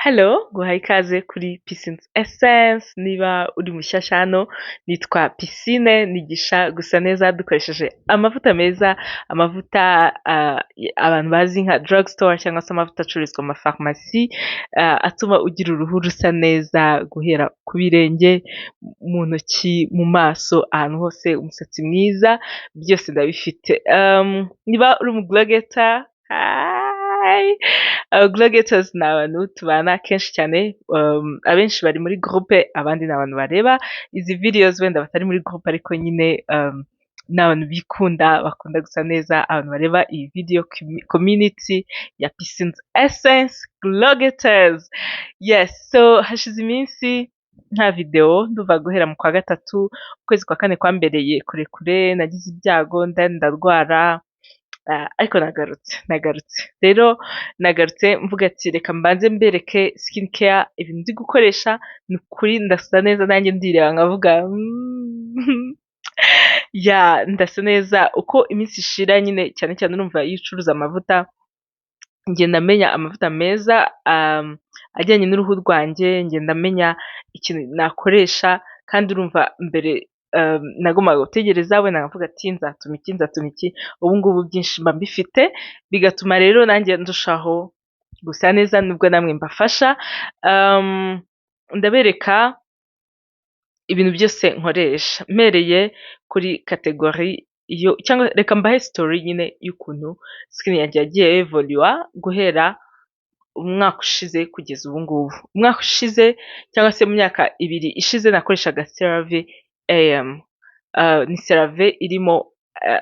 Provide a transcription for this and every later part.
Hello, guhaye ikaze kuri Piscine Essence. Niba uri mushyashya hano, nitwa Piscine, nigisha gusa neza dukoresheje amavuta meza, amavuta abantu bazi nka drugstore cyangwa se amavuta acururizwa mu mafarumasi, atuma ugira uruhu rusa neza guhera ku birenge, mu ntoki, mu maso, ahantu hose, umusatsi mwiza, byose ndabifite. Niba uri umugorogeta, hi! Glogators ni abantu tubana kenshi cyane, abenshi bari muri groupe, abandi ni abantu bareba izi videos wenda batari muri groupe, ariko nyine ni abantu bikunda, bakunda gusa neza, abantu bareba iyi video community ya Piscine Essence Glogators. Yes, so hashize iminsi nta video, nduva guhera mu kwa gatatu, ukwezi kwa kane kwambereye kurekure, nagize ibyago ndarwara, ariko nagarutse rero nagarutse mvuga ati reka mbanze mbereke skin care ibintu ndi gukoresha, ni ukuri ndasa neza, nanjye ndireba nkavuga ya ndasa neza uko iminsi ishira. Nyine cyane cyane urumva iyo ucuruza amavuta, ngenda menya amavuta meza ajyanye n'uruhu rwanjye, ngenda menya ikintu nakoresha, kandi urumva mbere nagombaga gutegereza wenda nkavuga ati nzatuma iki, ubu ngubu byinshi mba mbifite, bigatuma rero nanjye ndushaho gusa neza nubwo namwe mbafasha. Ndabereka ibintu byose nkoresha mpereye kuri kategori iyo, cyangwa reka mbahe story nyine y'ukuntu skin yanjye yagiye evolua guhera umwaka ushize kugeza ubu ngubu. Umwaka ushize cyangwa se mu myaka 2 ishize nakoreshaga CeraVe AM. Ni CeraVe irimo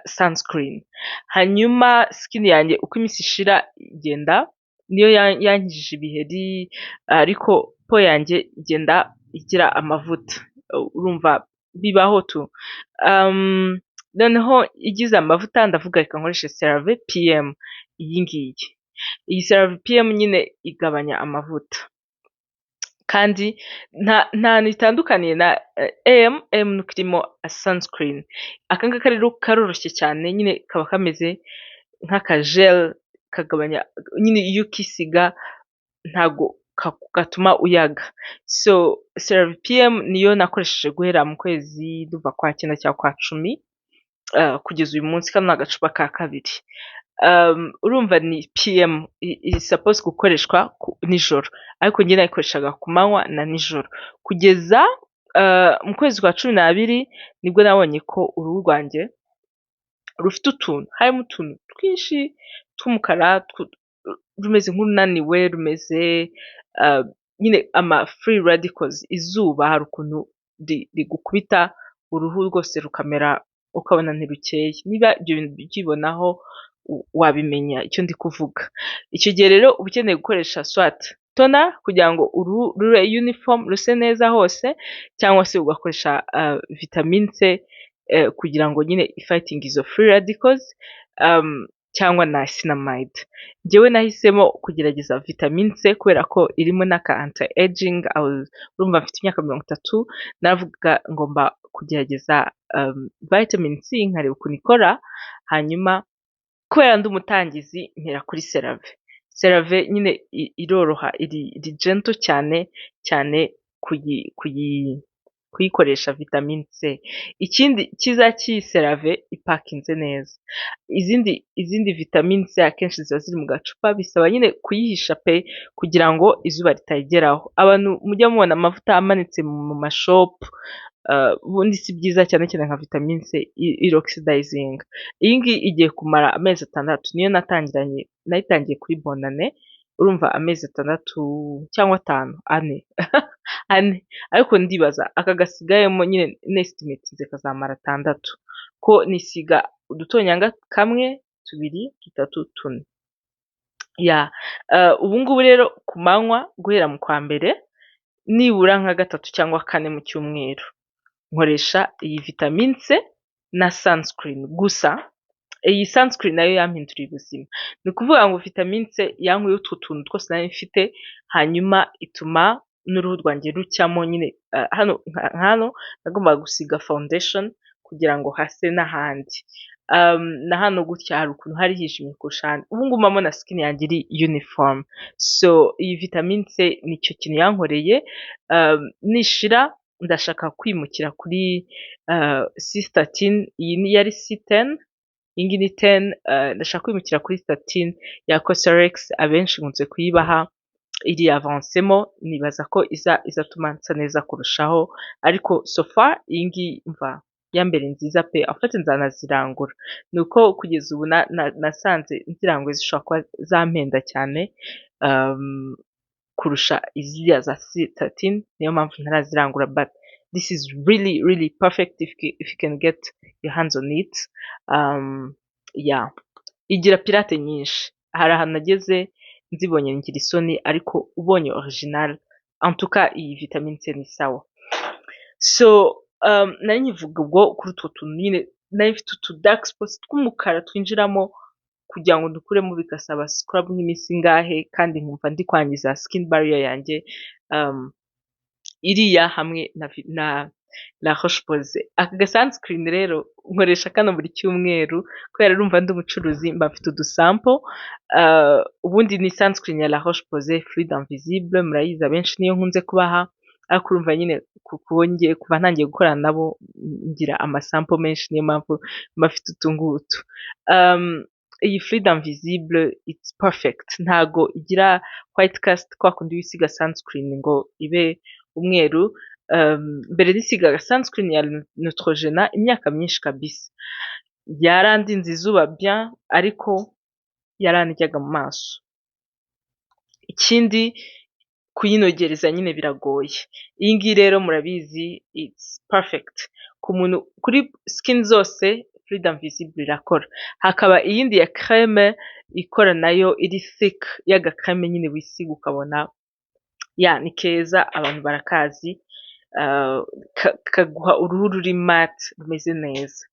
sunscreen. Hanyuma skin yanjye uko iminsi ishira igenda niyo yankijije ibiheri, ariko po yanjye igenda igira amavuta, urumva bibaho tu. Noneho igize amavuta ndavuga reka nkoreshe CeraVe PM. Iyi ngiyi, iyi CeraVe PM nyine igabanya amavuta, kandi nta nitandukaniye na AM nuko irimo sunscreen. Aka ngaka rero karoroshye cyane, nyine kaba kameze nk'akagel kagabanya, nyine iyo ukisiga ntago gatuma uyaga. So CeraVe PM niyo nakoresheje guhera mu kwezi duva kwa 9 cyangwa kwa 10 kugeza uyu munsi. Kano ni agacupa ka kabiri. Urumva ni PM is supposed gukoreshwa nijoro, ariko njye nayikoreshaga ku manywa na nijoro, kugeza mu kwezi kwa 12 nibwo nabonye ko uruhu rwanjye rufite utuntu, harimo utuntu twinshi tw'umukara, rumeze nk'urunaniwe, rumeze nyine ama free radicals. Izuba hari ukuntu rigukubita uruhu rwose rukamera, ukabona ntirukeye. Niba ibyo bintu byibonaho wabimenya icyo ndi kuvuga. Icyo gihe rero uba ukeneye gukoresha swat toner kugira ngo uruhu rube uniform, ruse neza hose, cyangwa se ugakoresha vitamine C kugira ngo nyine fighting izo free radicals, cyangwa na niacinamide. Njyewe nahisemo kugerageza vitamine C kubera ko irimo n'aka anti aging. Urumva mfite imyaka 30, navuga ngomba kugerageza vitamin C nkareba ukuntu ikora. Hanyuma kubera ndi umutangizi mpera kuri CeraVe. CeraVe nyine iroroha, iri gentle cyane cyane kuyikoresha vitamine C. Ikindi cyiza cy'iyi CeraVe, ipakinze neza. Izindi vitamine C akenshi ziba ziri mu gacupa, bisaba nyine kuyihisha pe kugira ngo izuba ritayigeraho. Abantu mujya mubona amavuta amanitse mu mashop, ubundi si byiza, cyane cyane nka vitamine C iroxidizing. Iyi ngiyi igiye kumara amezi 6, niyo nayitangiye kuri bonane. Urumva amezi 6 cyangwa 5, 4 ariko ndibaza aka gasigayemo nyine nestimate kazamara 6, ko nisiga udutonyanga 1, 2, 3, 4 ya ubu ngubu rero ku manywa guhera mu kwa mbere nibura nka 3 cyangwa 4 mu cyumweru nkoresha iyi vitamine C na sunscreen gusa. Iyi sunscreen nayo yampinduriye ubuzima, ni ukuvuga ngo vitamine C yankuye utwo tuntu twose nari mfite, hanyuma ituma n'uruhu rwanjye rucyamo. Nyine hano nagombaga gusiga foundation kugira ngo hase n'ahandi, na hano gutya hari ukuntu hari hijimye kurusha ahandi. Ubu ngubu mbona skin yanjye iri uniform, so iyi vitamine C nicyo kintu yankoreye. Nishira ndashaka kwimukira kuri C13, iyi ni yari C10, iyi ngiyi ni 10, ndashaka kwimukira kuri 13 ya Cosrx, abenshi nkunze kuyibaha iri avancemo, nibaza ko izatuma nsa neza kurushaho, ariko so far iyi ngiyi mva yambere nziza pe, afite nzanazirangura. Nuko kugeza ubu nasanze nziranguye zishobora kuba zampenda cyane kurusha iziriya za C13, niyo mpamvu ntarazirangura, but this is really perfect if you can get your hands on it. Yeah, igira pirate nyinshi, hari ahantu nageze nzibonye ngira isoni, ariko ubonye original en tout cas iyi vitamine C ni sawa. So nari nyivuga ubwo kuri utwo tuntu nyine, nari mfite utu dark spots tw'umukara twinjiramo kugira ngo dukuremo bigasaba scrub nk'iminsi ingahe, kandi nkumva ndi kwangiza skin barrier yanjye. Iriya hamwe na La Roche-Posay, aka ga sunscreen rero nkoresha kano buri cyumweru kubera urumva ndi umucuruzi, mba mfite udusample. Ubundi ni sunscreen ya La Roche-Posay Fluide Invisible, murayizi abenshi niyo nkunze kubaha, ariko urumva nyine kuva ntangiye gukorana nabo ngira amasample menshi, niyo mpamvu mba mfite utu ngutu. Iyi Fluide Invisible it's perfect, ntago igira white cast kwa kundi wisiga sunscreen ngo ibe umweru. Mbere nisigaga sunscreen ya Neutrogena imyaka myinshi kabisa, yarandinze izuba bien, ariko yaranijyaga mu maso. Ikindi kuyinogereza nyine biragoye. Iyi ngiyi rero murabizi it's perfect ku muntu, kuri skin zose Fluide Invisible irakora. Hakaba iyindi ya creme ikora nayo iri thick, yaga creme nyine wisiga ukabona ya ni keza, abantu barakazi, kaguha uruhu ruri matte rumeze neza.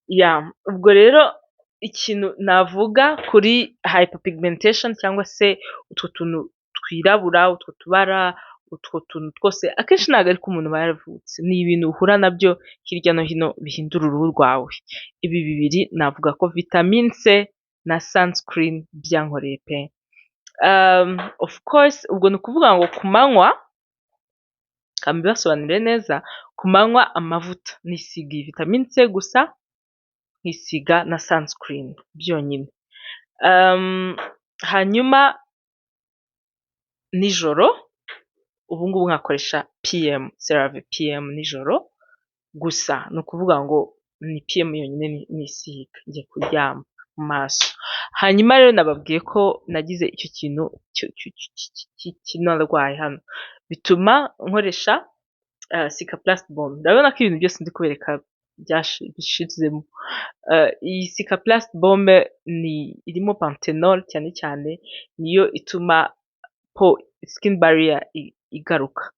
Ya ubwo rero ikintu navuga kuri hyperpigmentation cyangwa se utwo tuntu twirabura, utwo tubara, utwo tuntu twose akenshi ntabwo ari ko umuntu aba yaravutse, ni ibintu uhura nabyo hirya no hino bihindura uruhu rwawe. Ibi bibiri navuga ko vitamine C na sunscreen byankoreye pe. Of course ubwo ni ukuvuga ngo ku manywa, kambibasobanurire neza, ku manywa amavuta nisiga iyi vitamine C gusa, nkisiga na sunscreen byonyine. Hanyuma nijoro ubu ngubu nkakoresha PM, CeraVe PM nijoro gusa, ni ukuvuga ngo ni PM yonyine nisiga ngiye kuryama mu maso. Hanyuma rero nababwiye ko nagize icyo kintu kinarwaye hano, bituma nkoresha Cicaplast Balm. Ndabona ko ibintu byose ndi kubereka byashizemo. Iyi Cicaplast Balm irimo panthenol cyane cyane, niyo ituma skin barrier igaruka.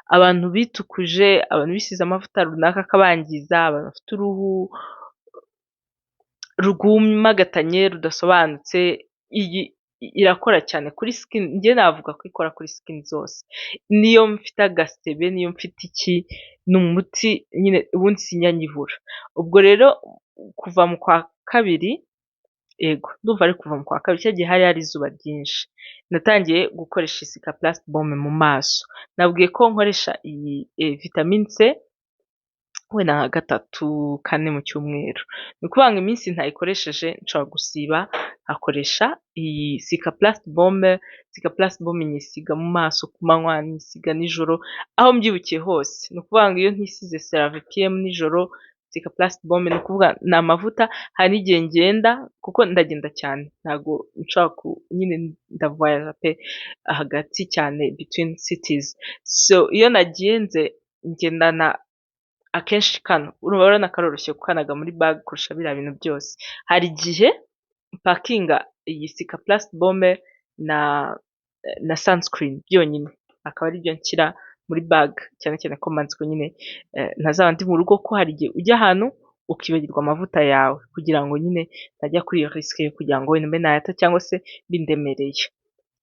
Abantu bitukuje, abantu bisize amavuta runaka akabangiza, abantu bafite uruhu rwumagatanye rudasobanutse, iyi irakora cyane kuri skin. Njye navuga ko ikora kuri skin zose, niyo mfite agasebe, niyo mfite iki, ni umuti nyine ubundi sinyanyivura. Ubwo rero kuva mu kwa kabiri, yego ndumva ari kuva mu kwa kabiri, cya gihe hari izuba ryinshi, natangiye gukoresha Cicaplast Balm mu maso. Nabwiye ko nkoresha iyi vitamine C wenda nka 3-4 mu cyumweru, ni ukuvuga ngo iminsi ntayikoresheje nshobora gusiba nkakoresha iyi Cicaplast Balm. Cicaplast Balm nyisiga mu maso ku manywa, nyisiga nijoro, aho mbyibukiye hose. Ni ukuvuga ngo iyo ntisize CeraVe PM nijoro, Cicaplast Balm ni ukuvuga ni amavuta. Hari n'igihe ngenda, kuko ndagenda cyane, ntabwo nshobora nyine ndavoyaja pe hagati cyane between cities, so iyo nagenze ngendana akenshi kano, urabona karoroshye gukanaga muri bag kurusha biriya bintu byose. Hari igihe pakinga iyi Cicaplast Balm na sunscreen byonyine, akaba ari byo nshyira muri bag, cyane cyane ko manzi ko nyine ntazaba ndi mu rugo, ko hari igihe ujya ahantu ukibagirwa amavuta yawe, kugira ngo nyine ntajya kuri iyo risque yo kugira ngo wenda mbe nayata cyangwa se bindemereye.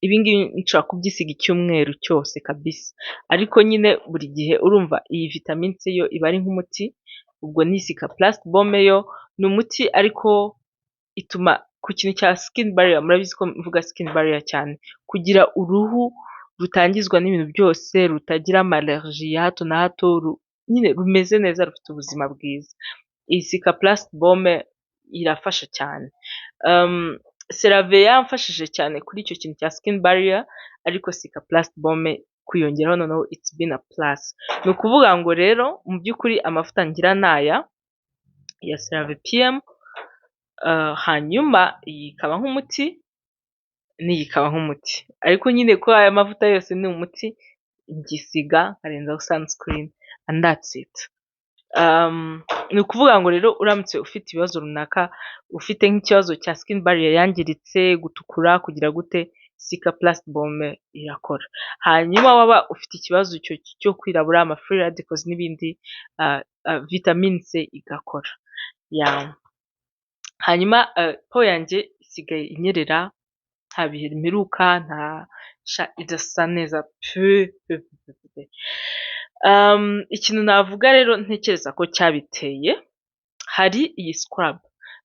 Ibi ngibi nshobora kubyisiga icyumweru cyose kabisa, ariko nyine buri gihe urumva iyi vitamine C yo iba ari nk'umuti. Ubwo ni Cicaplast Balm yo ni umuti ariko ituma ku kintu cya skin barrier, murabizi ko mvuga skin barrier cyane, kugira uruhu rutangizwa n'ibintu byose, rutagira amallergie ya hato na hato, nyine rumeze neza, rufite ubuzima bwiza. Iyi Cicaplast Baume irafasha cyane. CeraVe yamfashije cyane kuri icyo kintu cya skin barrier, ariko Cicaplast Baume kwiyongeraho noneho it's been a plus. Ni ukuvuga ngo rero mu by'ukuri amavuta ngira naya ya CeraVe PM, hanyuma iyi ikaba nk'umuti n'iyi ikaba nk'umuti, ariko nyine ko aya mavuta yose ni umuti, ngisiga nkarenzaho sunscreen and that's it. Ni ukuvuga ngo rero uramutse ufite ibibazo runaka, ufite nk'ikibazo cya skin barrier yangiritse, gutukura, kugira gute, Cicaplast Baume irakora. Hanyuma waba ufite ikibazo cyo kwirabura, ama free radicals n'ibindi, vitamine C igakora. Hanyuma po yanjye isigaye inyerera, nta bihe mperuka, idasa neza pe. Ikintu navuga rero ntekereza ko cyabiteye, hari iyi scrub.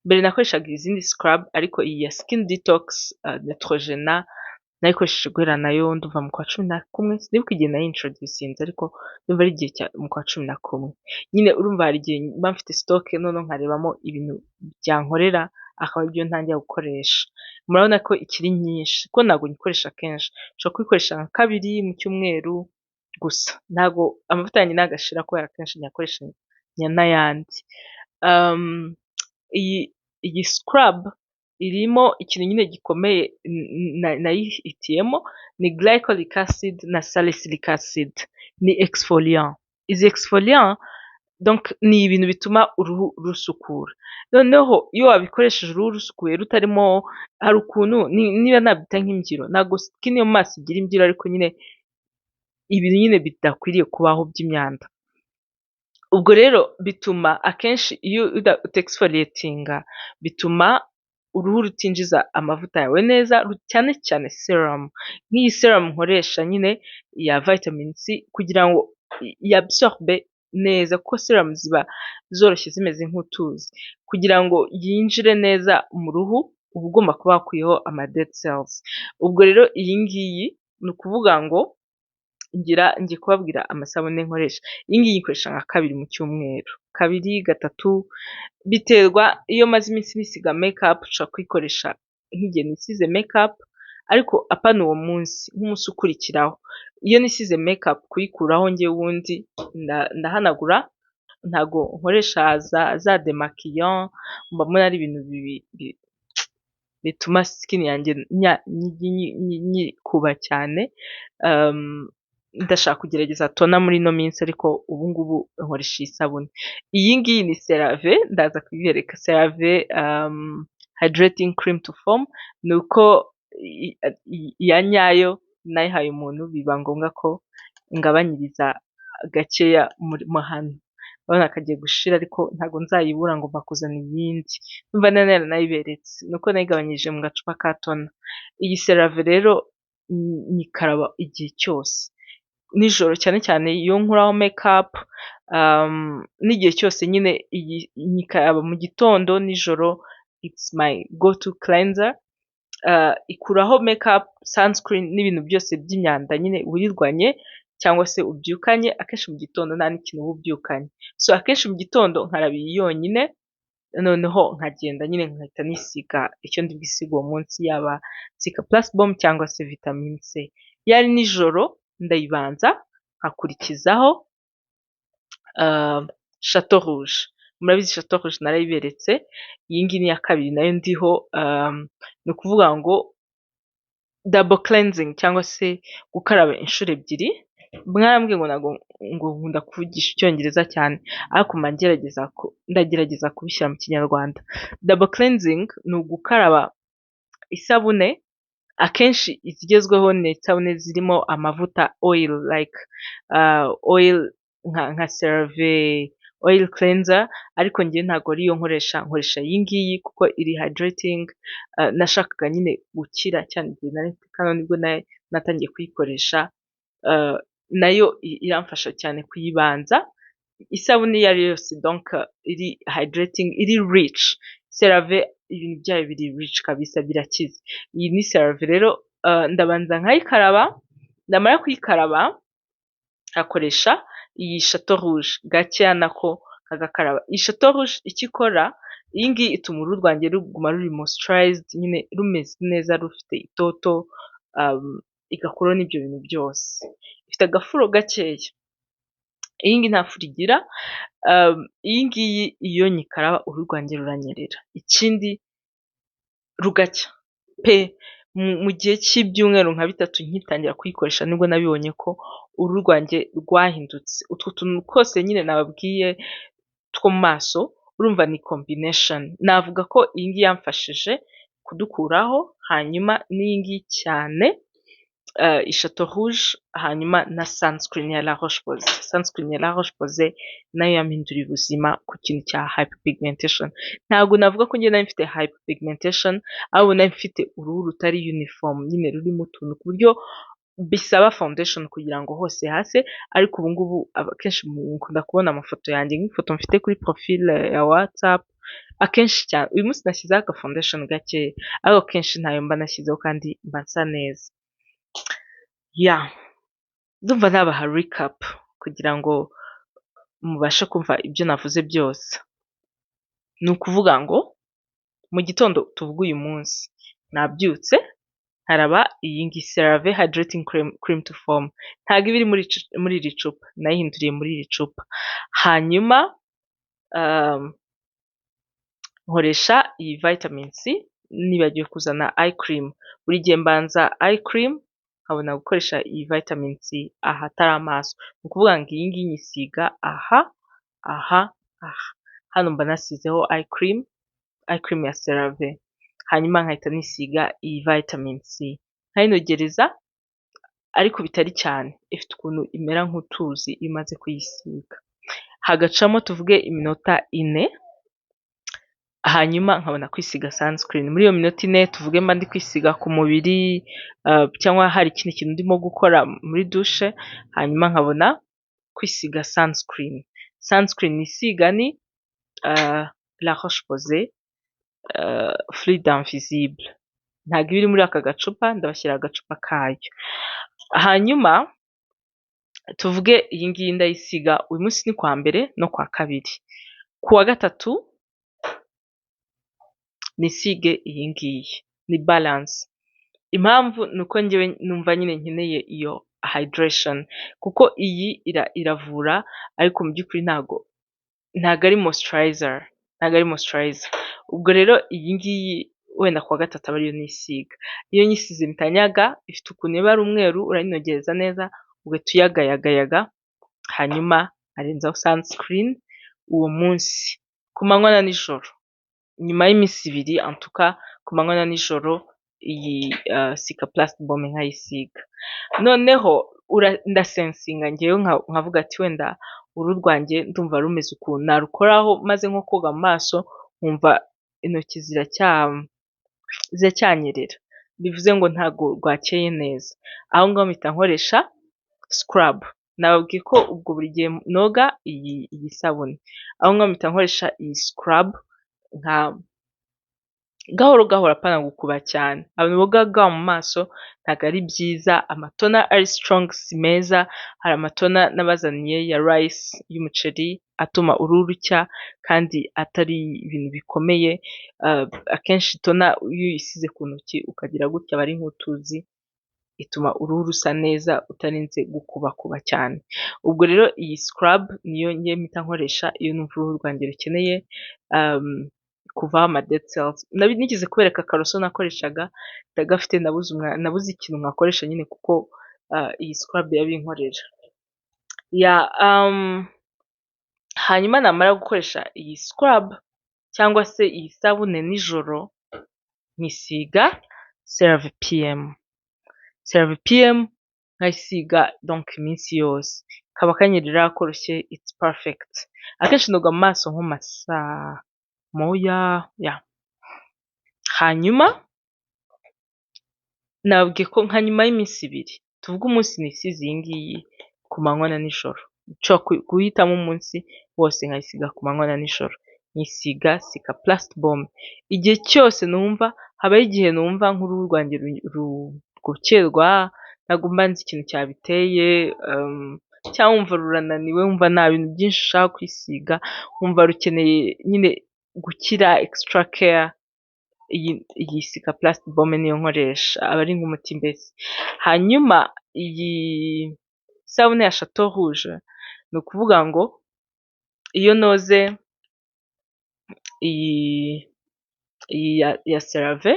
Mbere nakoreshaga izindi scrub, ariko iyi ya skin detox Neutrogena nayikoresheje guhera nayo nduva mu kwa 11, sinibuka igihe nayintroducinze, ariko ndumva ari igihe mu kwa 11. Nyine urumva hari igihe mba mfite stock, none nkarebamo ibintu byankorera, akaba aribyo ntangira gukoresha. Murabona ko ikiri nyinshi, ko ntabwo nyikoresha kenshi, nshobora kuyikoresha nka 2 mu cyumweru gusa, ntabwo amavuta yanjye nagashira kubera kenshi nyakoresha n'ayandi. Iyi scrub irimo ikintu nyine gikomeye nayihitiyemo, ni glycolic acid na salicylic acid, ni exfoliant. Izi exfoliant donc ni ibintu bituma uruhu rusukura. Noneho iyo wabikoresheje uruhu rusukuye rutarimo, hari ukuntu niba nabyita nk'imbyiro, ntabwo skin yo mu maso igira imbyiro, ariko nyine ibintu nyine bidakwiriye kubaho by'imyanda. Ubwo rero bituma akenshi iyo utexfoliatinga, bituma uruhu rutinjiza amavuta yawe neza, cyane cyane serum. Nk'iyi serum nkoresha nyine ya vitamin C, kugira ngo yabsorbe neza, kuko serum ziba zoroshye zimeze nk'utuzi, kugira ngo yinjire neza mu ruhu, uba ugomba kuba wakuyeho ama dead cells. Ubwo rero iyi ngiyi ni ukuvuga ngo ngiye kubabwira amasabune nkoresha. Iyi ngiyi nyikoresha nka 2 mu cyumweru, 2, 3, biterwa. Iyo maze iminsi nisiga makeup, nshobora kuyikoresha nk'igihe nisize makeup, ariko apana uwo munsi, nk'umunsi ukurikiraho. Iyo nisize makeup, kuyikuraho njye wundi ndahanagura, ntago nkoresha za demaquillant, mba mbona ari ibintu bituma skin yanjye nyikuba cyane. Ndashaka kugerageza tona muri ino minsi, ariko ubu ngubu nkoresha iyi sabune. Iyi ngiyi ni CeraVe, ndaza kuyibereka. CeraVe hydrating cream to foam, ni uko iya nyayo nayihaye umuntu, biba ngombwa ko ngabanyiriza gakeya mu hano. Urabona kagiye gushira, ariko ntabwo nzayibura ngo bakuzana iyindi, numva nayiberetse, nuko nayigabanyije mu gacupa ka tona. Iyi CeraVe rero nyikaraba igihe cyose, nijoro cyane cyane iyo nkuraho makeup, n'igihe cyose nyine nyikaraba mu gitondo, nijoro. It's my go to cleanser. Ikuraho makeup, sunscreen n'ibintu byose by'imyanda nyine wirirwanye cyangwa se ubyukanye. Akenshi mu gitondo nta n'ikintu uba ubyukanye, so akenshi mu gitondo nkaraba iyi yonyine, noneho nkagenda nyine nkahita nisiga icyo ndi bwisiga uwo munsi, yaba Cicaplast Baume cyangwa se vitamine C. Yari nijoro ndayibanza nkakurikizaho Chateau Rouge. Murabizi Chateau Rouge narayiberetse. Iyi ngiyi ni iya 2 nayo ndiho. Ni ukuvuga ngo double cleansing, cyangwa se gukaraba inshuro 2. Mwarambwiye ngo ntabwo nkunda kuvugisha icyongereza cyane, ariko ndagerageza kubishyira mu kinyarwanda. Double cleansing ni ugukaraba isabune, akenshi izigezweho ni isabune zirimo amavuta oil, like oil nka CeraVe oil cleanser, ariko njye ntabwo ariyo nkoresha iyi ngiyi kuko iri hydrating. Nashakaga nyine gukira cyane igihe nari kano, nibwo natangiye kuyikoresha. Nayo iramfasha cyane kuyibanza isabune iyo ari yo yose donc iri hydrating iri rich. CeraVe ibintu byayo biri rich kabisa birakize. Iyi ni CeraVe rero ndabanza nkayikaraba, ndamara kuyikaraba nkakoresha iyi Chateau Rouge gakeya nako kagakaraba. Iyi Chateau Rouge icyo ikora, iyi ngiyi ituma uruhu rwanjye ruguma ruri moisturized, nyine rumeze neza rufite itoto, igakuraho n'ibyo bintu byose. Ifite agafuro gakeya. Iyi ngiyi nta furo igira, iyi ngiyi iyo nyikaraba uruhu rwanjye ruranyerera. Ikindi rugacya pe! Mu gihe cy'ibyumweru nka 3 nkitangira kuyikoresha nibwo nabibonye ko uruhu rwanjye rwahindutse. Utwo tuntu twose nyine nababwiye two mu maso, urumva ni combination. Navuga ko iyi ngiyi yamfashije kudukuraho, hanyuma n'iyi ngiyi cyane, Chateau Rouge, hanyuma na sunscreen ya La Roche-Posay. Sunscreen ya La Roche-Posay nayo yampinduriye ubuzima ku kintu cya hyperpigmentation. Ntabwo navuga ko njye nari mfite hyperpigmentation, ahubwo nari mfite uruhu rutari uniform, nyine rurimo utuntu ku buryo bisaba foundation kugira ngo hose hase, ariko ubu ngubu akenshi mukunda kubona amafoto yanjye nk'ifoto mfite kuri profile ya WhatsApp, akenshi cyane uyu munsi nashyizeho aga foundation gakeya, ariko kenshi ntayo mba nashyizeho kandi mba nsa neza. Ndumva nabaha recap kugira ngo mubashe kumva ibyo navuze byose. Ni ukuvuga ngo mu gitondo tuvuga uyu munsi, nabyutse nkaraba iyi ngiyi CeraVe Hydrating Cream to Foam, ntabwo iba iri muri iri cupa, nayihinduriye muri iri cupa. Hanyuma nkoresha iyi vitamin C, nibagiwe kuzana eye cream. Buri gihe mbanza eye cream, nkabona gukoresha iyi vitamin C ahatari amaso. Ni ukuvuga ngo iyi ngiyi nyisiga aha. Hano mba nasizeho eye cream ya CeraVe. Hanyuma nkahita nisiga iyi vitamin C. Nkayinogereza ariko bitari cyane. Ifite ukuntu imera nk'utuzi iyo umaze kuyisiga. Hagacamo tuvuge iminota 4, hanyuma nkabona kwisiga sunscreen. Muri iyo minota 4 tuvuge mba ndi kwisiga ku mubiri, cyangwa hari ikindi kintu ndimo gukora muri douche, hanyuma nkabona kwisiga sunscreen. Sunscreen isiga ni La Roche-Posay Fluide Invisible. Ntabwo iba iri muri aka gacupa, ndabashyira agacupa kayo. Hanyuma tuvuge iyi ngiyi ndayisiga uyu munsi ni kwa mbere no kwa kabiri. Ku wa gatatu nisige iyi ngiyi, ni balance. Impamvu ni uko njyewe numva nyine nkeneye iyo hydration, kuko iyi iravura ariko mu by'ukuri ntabwo ari moisturizer, ubwo rero iyi ngiyi wenda ku wa gatatu aba ariyo nisiga. Iyo nyisize mitanyaga, ifite ukuntu iba ari umweru, urayinogereza neza ugahita uyagayagayaga, hanyuma arenzaho sunscreen uwo munsi ku manywa na nijoro. Nyuma y'iminsi 2 en tout cas, ku manywa na nijoro iyi Cicaplast Balm nkayisiga. Noneho ndasensinga ngewe nkavuga ati wenda uruhu rwanjye ndumva rumeze ukuntu, narukoraho maze nko koga mu maso nkumva intoki ziracyanyerera, bivuze ngo ntabwo rwakeye neza. Aho ngaho mpita nkoresha scrub. Nababwiye ko ubwo buri gihe noga iyi sabune, aho ngaho mpita nkoresha iyi scrub gahoro gahoro, apana gukuba cyane. Abantu boga mu maso ntabwo ari byiza, amatona ari strong si meza. Hari amatona n'abazaniye ya rice y'umuceri atuma uruhu rucya kandi atari ibintu bikomeye. Akenshi tona iyo uyisize ku ntoki ukagira gutya aba ari nk'utuzi, ituma uruhu rusa neza utarinze gukubakuba cyane. Ubwo rero iyi scrub niyo ngiye mpita nkoresha iyo numva uruhu rwanjye rukeneye kuvaho ama dead cells. Nigeze kubereka akaroso nakoreshaga ndagafite, nabuze ikintu nkakoresha nyine kuko iyi scrub yabinkorera. Hanyuma namara gukoresha iyi scrub cyangwa se iyi sabune nijoro, nkisiga CeraVe PM. CeraVe PM nkayisiga donc iminsi yose, kaba kanyerera koroshye, it's perfect. Akenshi noga mu maso nko masaa moya. Hanyuma nabwiye ko nka nyuma y'iminsi 2, tuvuge umunsi nisize iyi ngiyi ku manywa na nijoro, nshobora guhitamo umunsi wose nkayisiga ku manywa na nijoro, nkisiga Cicaplast Balm. Igihe cyose numva, habaho igihe numva nk'uruhu rwanjye gukerwa, ntabwo mba nzi ikintu cyabiteye, cyangwa wumva rurananiwe, wumva nta bintu byinshi ushaka kwisiga, wumva rukeneye nyine gukira extra care, iyi Cicaplast Balm niyo nkoresha, aba ari nk'umuti mbese. Hanyuma iyi sabune ya Chateau Rouge, ni ukuvuga ngo iyo noze iyi ya CeraVe,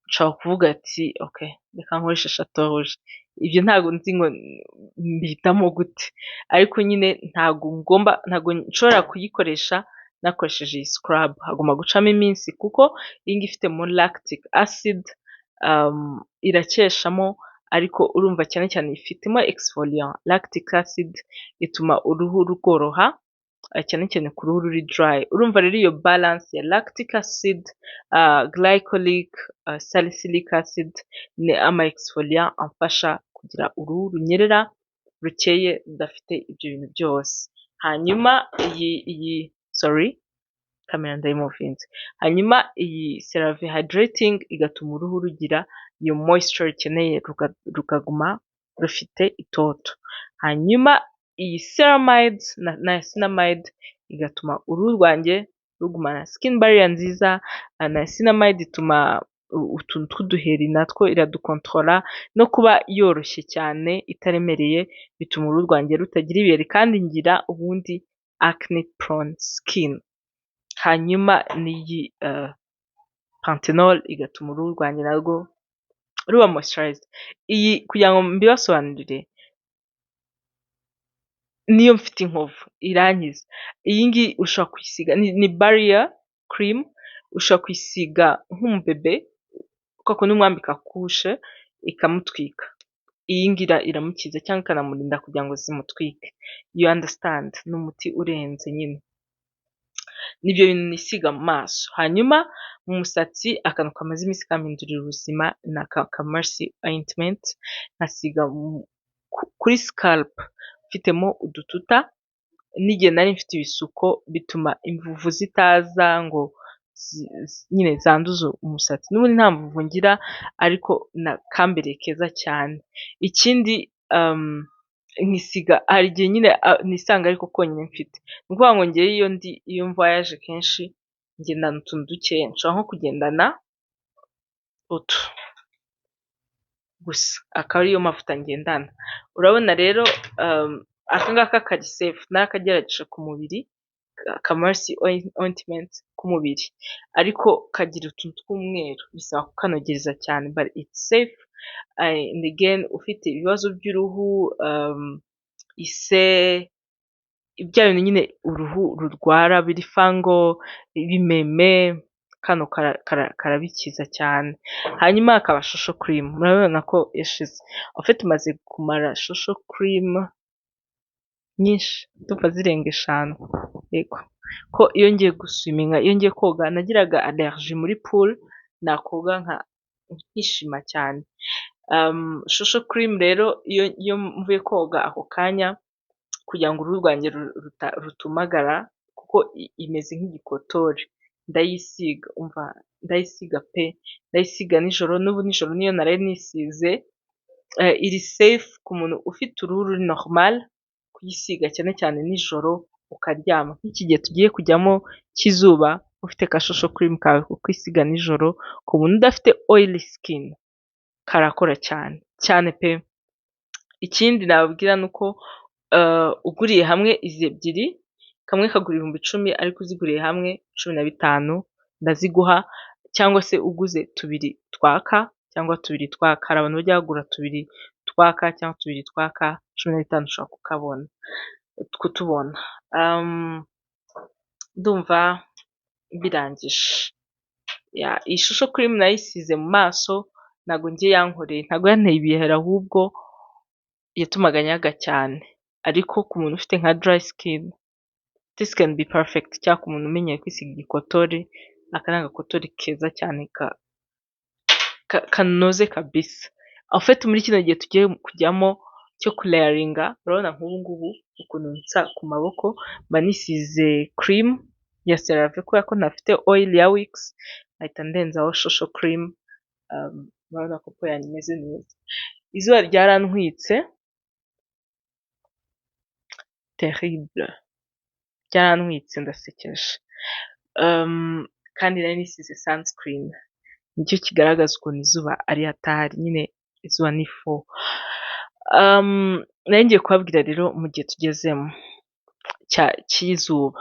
nshobora kuvuga ati okay, reka nkoreshe Chateau Rouge. Ibyo ntabwo nzi ngo mbihitamo gute, ariko nyine ntabwo nshobora kuyikoresha nakoresheje iyi scrub, hagomba gucamo iminsi kuko iyi ngiyi ifitemo lactic acid, irakeshamo, ariko urumva cyane cyane ifitemo exfoliant. Lactic acid ituma uruhu rworoha, cyane cyane ku ruhu ruri dry. Urumva rero iyo balance ya lactic acid, glycolic, salicylic acid ni ama exfoliant amfasha kugira uruhu runyerera, rukeye, rudafite ibyo bintu byose. Hanyuma kamera ndayimuvinze. Hanyuma iyi CeraVe Hydrating igatuma uruhu rugira iyo moisture rukeneye, rukaguma rufite itoto. Hanyuma iyi Ceramide na Niacinamide igatuma uruhu rwanjye rugumana skin barrier nziza. Niacinamide ituma utuntu tw'uduheri natwo iradukontorora, no kuba yoroshye cyane itaremereye, bituma uruhu rwanjye rutagira ibiheri, kandi ngira ubundi acne prone skin. Hanyuma n'iyi Panthenol igatuma uruhu rwanjye narwo ruba moisturized. Iyi kugira ngo mbibasobanurire, niyo mfite inkovu irangiza, iyi ngiyi ushobora kwisiga, ni barrier cream, ushobora kwisiga nk'umubebe kwa kundi umwambika kushe ikamutwika, iyi ngiyi iramukiza cyangwa ikanamurinda kugira ngo zimutwike. You understand? Ni umuti urenze nyine. Nibyo bintu nisiga mu maso. Hanyuma mu musatsi, akantu kamaze iminsi kampindurira ubuzima ni aka Mercy Ointment, nkasiga kuri scalp mfitemo udututa, n'igihe nari mfite ibisuko, bituma imvuvu zitaza ngo nyine zanduza umusatsi. N'ubundi nta mvuvu ngira, ariko kambereye keza cyane. Ikindi nkisiga, hari igihe nyine nisanga ariko konyine mfite, ni ukuvuga ngo ngewe iyo mvoyaje kenshi ngendana utuntu dukeya, nshobora nko kugendana utu gusa, akaba ariyo mavuta ngendana. Urabona rero aka ngaka kari safe, narakagerageje ku mubiri, aka Mercy Ointment k'umubiri, ariko kagira utuntu tw'umweru, bisaba kukanogereza cyane, but it's safe. And again, ufite ibibazo by'uruhu, ise, ibya bintu nyine uruhu rurwara biri fungal, ibimeme, kano karabikiza cyane. Hanyuma hakaba Shosho Cream, murabona ko yashize. Ufite tumaze kumara Shosho Cream nyinshi, ndumva zirenga 5, yego, ko iyo ngiye guswiminga, iyo ngiye koga, nagiraga allergie muri pool, nakoga nkishima cyane. Shosho Cream rero iyo mvuye koga ako kanya, kugira ngo uruhu rwanjye rutumagara, kuko imeze nk'igikotori, ndayisiga, umva ndayisiga pe, ndayisiga nijoro, n'ubu nijoro niyo naraye nisize. Iri safe ku muntu ufite uruhu ruri normal, kuyisiga cyane cyane nijoro ukaryama. Nk'iki gihe tugiye kujyamo cy'izuba, ufite ka Shosho Cream kawe kukwisiga nijoro, ku muntu udafite oily skin, karakora cyane cyane pe. Ikindi nababwira ni uko uguriye hamwe izi ebyiri, kamwe kagura 10,000, ariko uziguriye hamwe 15 ndaziguha, cyangwa se uguze 2 twaka cyangwa 2 twaka. Hari abantu bajya bagura 2 twaka cyangwa 2 twaka 15 ushobora kutubona. Ndumva birangije. Iyi Shosho Cream nayisize mu maso, ntabwo ngiye yankoreye, ntabwo yanteye ibiheri, ahubwo yatumaga nyaga cyane. Ariko ku muntu ufite nka dry skin, this can be perfect. Cyangwa ku muntu umenyeye kwisiga igikotori, aka ni agakotori keza cyane kanoze kabisa. Ufite muri kino gihe tugiye kujyamo cyo kulayaringa. Urabona nk'ubu ngubu ukuntu nsa ku maboko, mba nisize cream ya CeraVe kubera ko ntafite oil ya Wix, nkahita ndenzaho shosho cream. Urabona ko po yanjye imeze neza. Izuba ryarantwitse terrible, ryarantwitse ndasekeje. Kandi nari nisize sunscreen, nicyo kigaragaza ukuntu izuba ari hatari, nyine izuba ni fo. Nari ngiye kubabwira rero mu gihe tugezemo cy'izuba,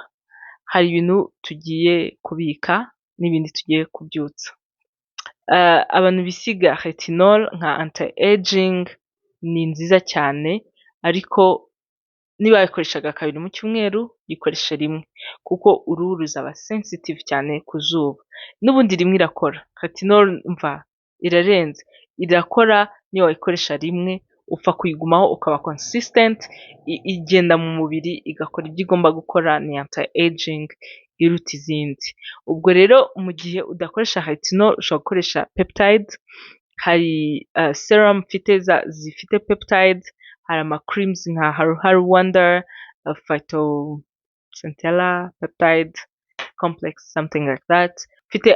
hari ibintu tugiye kubika n'ibindi tugiye kubyutsa. Abantu bisiga retinol nka anti aging ni nziza cyane, ariko niba wayikoreshaga 2 mu cyumweru yikoreshe rimwe, kuko uruhu ruzaba sensitive cyane ku zuba. N'ubundi rimwe irakora, retinol mva irarenze, irakora niyo wayikoresha rimwe, upfa kuyigumaho ukaba consistent, igenda mu mubiri igakora ibyo igomba gukora. Ni anti aging iruta izindi. Ubwo rero mu gihe udakoresha retinol ushobora gukoresha peptide. Hari serum mfite zifite peptide, hari ama creams nka Haru Wonder, Phytocentella peptide complex, something like that. Mfite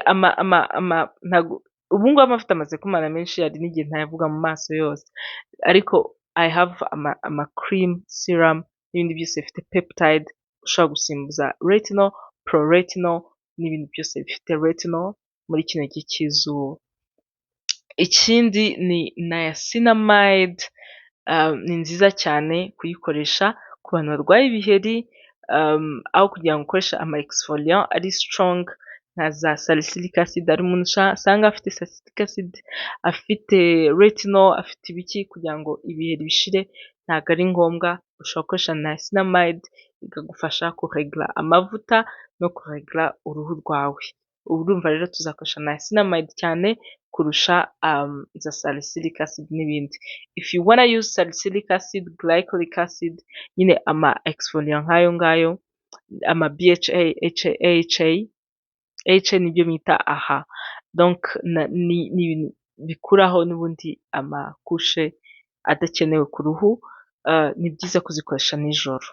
ubu ngubu amavuta amaze kumara menshi, hari n'igihe ntayavuga mu maso yose, ariko I have ama cream serum n'ibindi byose bifite peptide ushobora gusimbuza retinol, pro-retinol n'ibindi byose bifite retinol muri kino gihe cy'izuba. Ikindi ni niacinamide, ni nziza cyane kuyikoresha ku bantu barwaye ibiheri, aho kugira ngo ukoreshe ama exfoliant ari strong nka za salicylic acid. Hari umuntu usanga afite salicylic acid, afite retinol, afite ibiki, kugira ngo ibiheri bishire ntabwo ari ngombwa. Ushobora gukoresha niacinamide ikagufasha kuregla amavuta no kuregla uruhu rwawe. Ubu urumva rero tuzakoresha niacinamide cyane kurusha za salicylic acid n'ibindi. If you wanna use salicylic acid, glycolic acid, nyine ama exfoliant nk'ayo ngayo, ama BHA, HA nibyo bita AHA. Donc ni ibintu bikuraho n'ubundi amakushe adakenewe ku ruhu. Ni byiza kuzikoresha nijoro.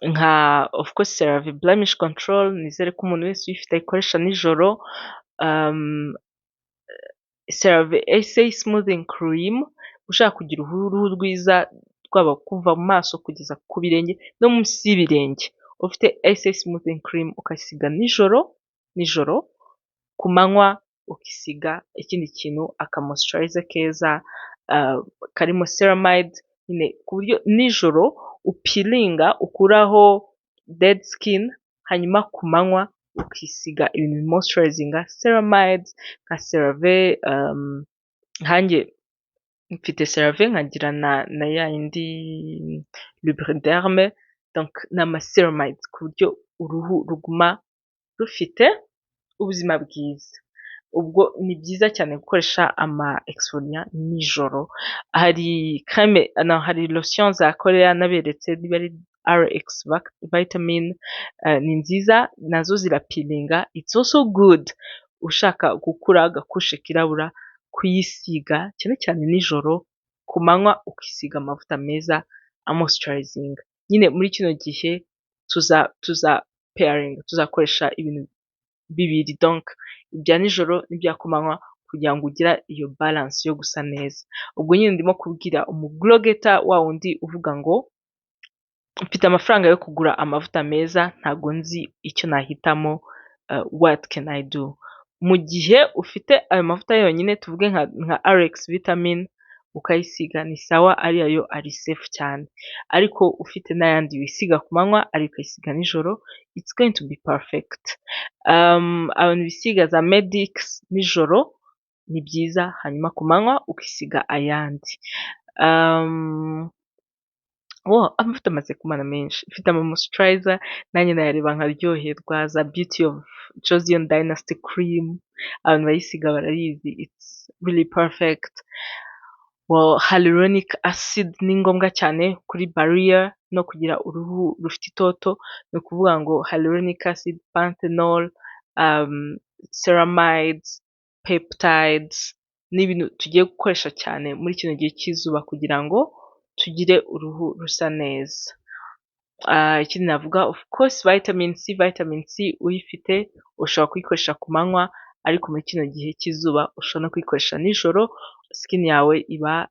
Nka of course CeraVe blemish control, nizere ko umuntu wese uyifite ayikoresha nijoro. CeraVe SA smoothing cream, ushaka kugira uruhu rwiza rwaba kuva mu maso kugeza ku birenge no munsi y'ibirenge, ufite SA smoothing cream ukasiga nijoro, ku manywa ukisiga ikindi kintu aka moisturizer keza karimo ceramide, nyine ku buryo nijoro upilinga ukuraho dead skin, hanyuma ku manywa ukisiga ibintu moisturizinga ceramides nka CeraVe. Nkanjye mfite CeraVe nkagira na ya yindi Lubriderme, donc n'ama ceramides ku buryo uruhu ruguma rufite ubuzima bwiza. Ubwo ni byiza cyane gukoresha ama exfoliant nijoro. Hari creme, hari lotion za Korea naberetse, niba ari RX vitamin, ni nziza nazo zirapilinga. It's also good ushaka gukura agakushe kirabura, kuyisiga cyane cyane nijoro, ku manywa ukisiga amavuta meza amoisturizing. Nyine muri kino gihe tuza pairing, tuzakoresha ibintu bibiri, donc ibya nijoro n'ibya ku manywa, kugira ngo ugira iyo balance yo gusa neza. Ubwo nyine ndimo kubwira umuglogeta wa wundi uvuga ngo mfite amafaranga yo kugura amavuta meza, ntago nzi icyo nahitamo, what can I do? Mu gihe ufite ayo mavuta yonyine, tuvuge nka RX vitamin, ukayisiga ni sawa, ariyo ari safe cyane. Ariko ufite n'ayandi wisiga ku manywa ariko ukayisiga nijoro, it's going to be perfect. Abantu bisiga za Medix nijoro ni byiza, hanyuma ku manywa ukisiga ayandi. Amavuta amaze kumara menshi. Mfite ama moisturizer nanjye nayareba nkaryoherwa, za Beauty of Joseon Dynasty cream, abantu bayisiga barayizi, it's really perfect. Hyaluronic acid ni ngombwa cyane kuri barrier no kugira uruhu rufite itoto. Ni ukuvuga ngo hyaluronic acid, panthenol, ceramides, peptides ni ibintu tugiye gukoresha cyane muri kino gihe cy'izuba, kugira ngo tugire uruhu rusa neza. Ikindi navuga of course vitamin C uyifite ushobora kuyikoresha ku manywa ariko muri kino gihe cy'izuba ushobora no kuyikoresha nijoro, skin yawe iba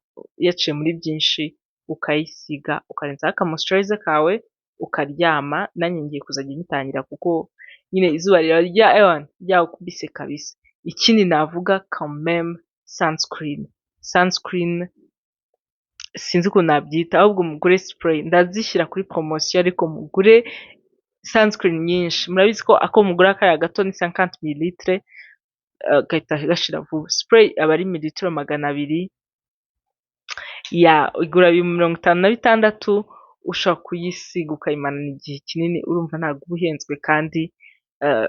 yaciye muri byinshi ukayisiga ukarenzaho aka moisturizer kawe ukaryama, nanjye ngiye kuzajya nyitangira kuko nyine izuba ryawukubise kabisa. Ikindi navuga quand même sunscreen sinzi ukuntu nabyita ahubwo mugure spray, ndazishyira kuri promotion ariko mugure sunscreen nyinshi. Murabizi ko ako mugura kariya gato ni 50 ml gahita gashira vuba. Spray aba ari mililitiro 200 igura 56, ushobora kuyisiga ukayimarana igihe kinini urumva ntabwo uba uhenzwe kandi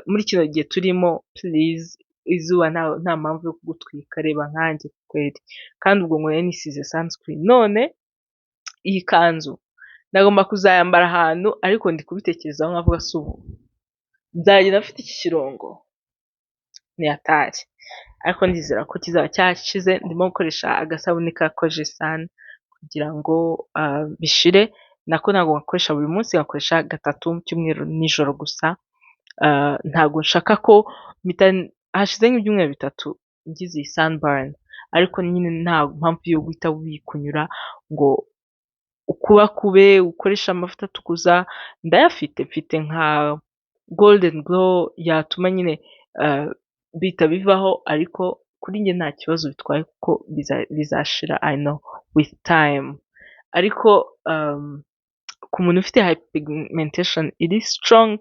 muri kino gihe turimo please izuba nta mpamvu yo kugutwika, reba nkanjye kweri, kandi ubwo ngo nisize sunscreen. None iyi kanzu nagomba kuzayambara ahantu ariko ndi kubitekerezaho nkavuga se ubu nzagenda mfite iki kirongo, ni hatari, ariko ndizera ko kizaba cyashize. Ndimo gukoresha agasabune ka Kojesan kugira ngo bishire, nako ntabwo ngakoresha buri munsi, ngakoresha 3 mu cyumweru nijoro gusa. Ntabwo nshaka ko hashize nk'ibyumweru 3 ngize iyi sunburn, ariko nyine nta mpamvu yo guhita wikunyura ngo ukubakube ukoresha amavuta atukuza. Ndayafite, mfite nka golden glow yatuma nyine bihita bivaho, ariko kuri njye nta kibazo bitwaye kuko bizashira I know with time. Ariko ku muntu ufite hyperpigmentation iri strong,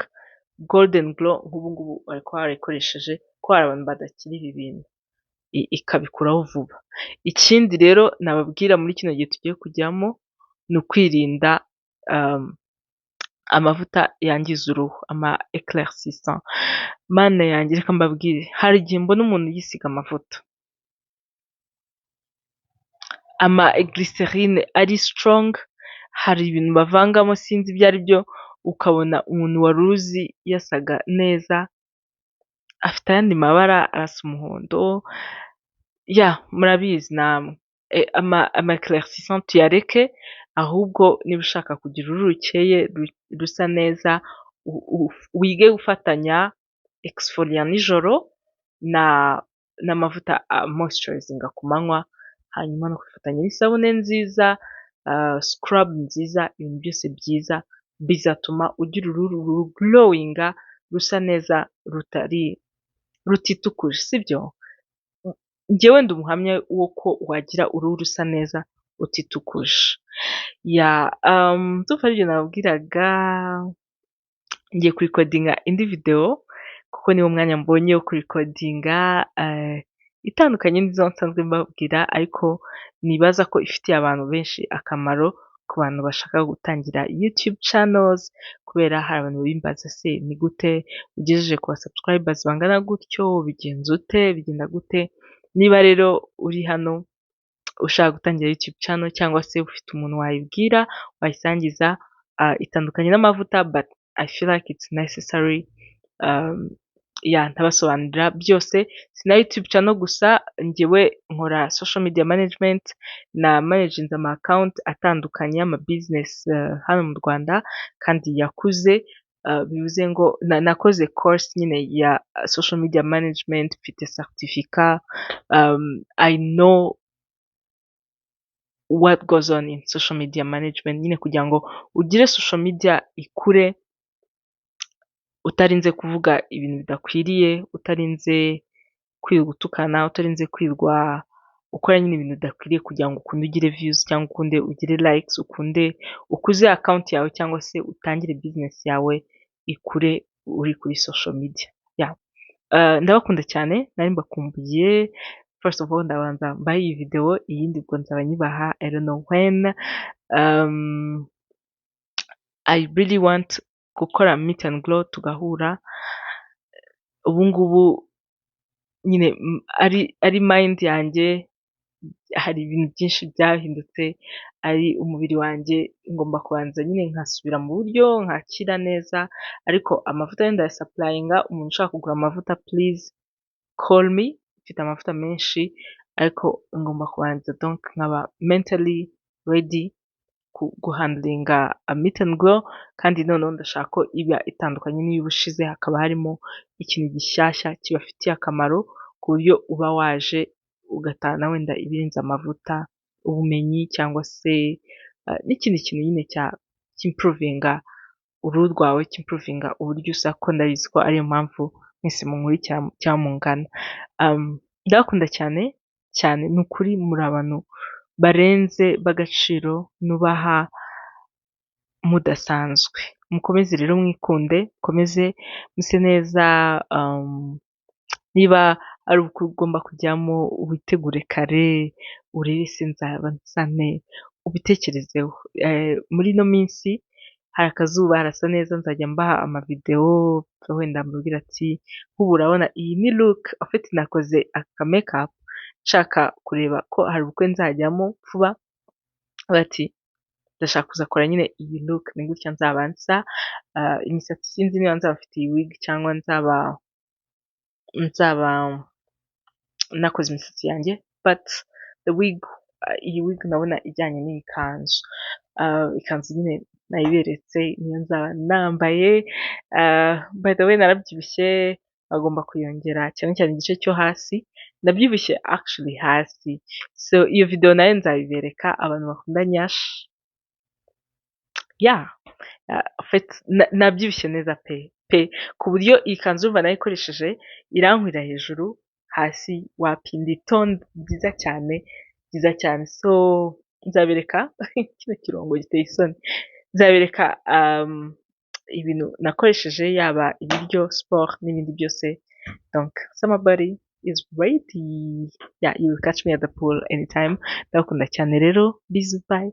golden glow nk'ubu ngubu ariko warayikoresheje ko hari abantu badakira ibi bintu ikabikuraho vuba. Ikindi rero nababwira muri kino gihe tugiye kujyamo ni ukwirinda amavuta yangiza uruhu, ama éclaircissant. Mana yanjye reka mbabwire, hari igihe mbona umuntu yisiga amavuta ama glycerine ari strong, hari ibintu bavangamo sinzi ibyo ari byo, ukabona umuntu wari uzi yasaga neza afite ayandi mabara, arasa umuhondo. Murabizi namwe ama éclaircissant tuyareke, ahubwo niba ushaka kugira uruhu rukeye rusa neza wige gufatanya exfoliant nijoro n'amavuta moisturizinga ku manywa, hanyuma no kwifatanya n'isabune nziza, scrub nziza, ibintu byose byiza bizatuma ugira uruhu glowinga rusa neza rutitukuje, sibyo? Njyewe ndi umuhamya w'uko wagira uruhu rusa neza utitukuje. Ndumva aribyo nababwiraga, ngiye kurikodinga indi video kuko niwo mwanya mbonye wo kurikodinga itandukanye n'izo nsanzwe mbabwira, ariko nibaza ko ifitiye abantu benshi akamaro, ku bantu bashaka gutangira YouTube channels, kubera hari abantu bimbaza se ni gute ugejeje ku subscribers bangana gutyo, bigenza ute, bigenda gute? Niba rero uri hano ushaka gutangira YouTube channel cyangwa se ufite umuntu wayibwira wayisangiza, itandukanye n'amavuta but I feel like it's necessary. Ntabasobanurira byose, si na YouTube channel gusa, njyewe nkora social media management, na managing ama account atandukanye y'ama business hano mu Rwanda kandi yakuze, bivuze ngo nakoze course nyine ya social media management, mfite certificate, I know what goes on in social media management, nyine kugira ngo ugire social media ikure utarinze kuvuga ibintu bidakwiriye, utarinze kwirirwa utukana, utarinze kwirirwa ukora nyine ibintu bidakwiriye, kugira ngo ukunde ugire views cyangwa ukunde ugire likes, ukunde ukuze account yawe cyangwa se utangire business yawe ikure uri kuri social media. Ndabakunda cyane, nari mbakumbuye. First of all ndabanza mbahe iyi video, iyindi ubwo nzaba nyibaha I don't know when. I really want gukora meet and glow tugahura. Ubu ngubu nyine ari mind yanjye, hari ibintu byinshi byahindutse, ari umubiri wanjye ngomba kubanza nyine nkasubira mu buryo, nkakira neza. Ariko amavuta yenda ya supplyinga, umuntu ushaka kugura amavuta please call me, mfite amavuta menshi, ariko ngomba kubanza donc nkaba mentally ready guhandlinga meet and go kandi noneho ndashaka ko iba itandukanye n'iy'ubushize hakaba harimo ikintu gishyashya kibafitiye akamaro ku buryo uba waje ugatahana wenda ibirenze amavuta, ubumenyi cyangwa se n'ikindi kintu nyine cy'impuruvinga uruhu rwawe, cy'impuruvinga uburyo usa ko ndabizi ko ariyo mpamvu mwese munkurikira cyangwa mungana. Ndabakunda cyane cyane ni ukuri muri abantu barenze b'agaciro nubaha mudasanzwe. Mukomeze rero mwikunde, mukomeze muse neza, niba ari ubukwe ugomba kujyamo witegure kare, urebe ese nzaba nsa nte, ubitekerezeho. Muri ino minsi hari akazuba harasa neza, nzajya mbaha amavidewo wenda mbabwira ati nk'ubu urabona iyi ni look afite nakoze aka makeup nshaka kureba ko hari ubukwe nzajyamo vuba, bati ndashaka kuzakora nyine iyi look ni gutya nzaba nsa, imisatsi sinzi niba nzaba mfite iyi wig cyangwa nzaba nakoze imisatsi yanjye, but the wig, iyi wig ndabona ijyanye n'iyi kanzu, ikanzu nyine nayiberetse niyo nzaba nambaye. By the way narabyibushye, agomba kuyongera cyane cyane igice cyo hasi, ndabyibushye actually hasi, so iyo video nayo nzabibereka abantu bakunda nyash, nabyibushye neza pe ku buryo iyi kanzu urumva nayikoresheje irankwira hejuru, hasi wapinda itonde byiza cyane, so nzabereka kino kirongo giteye isoni, nzabereka ibintu nakoresheje yaba ibiryo, sport n'ibindi byose. Donc somebody is ready, you will catch me at the pool anytime. Ndabakunda cyane rero, bye.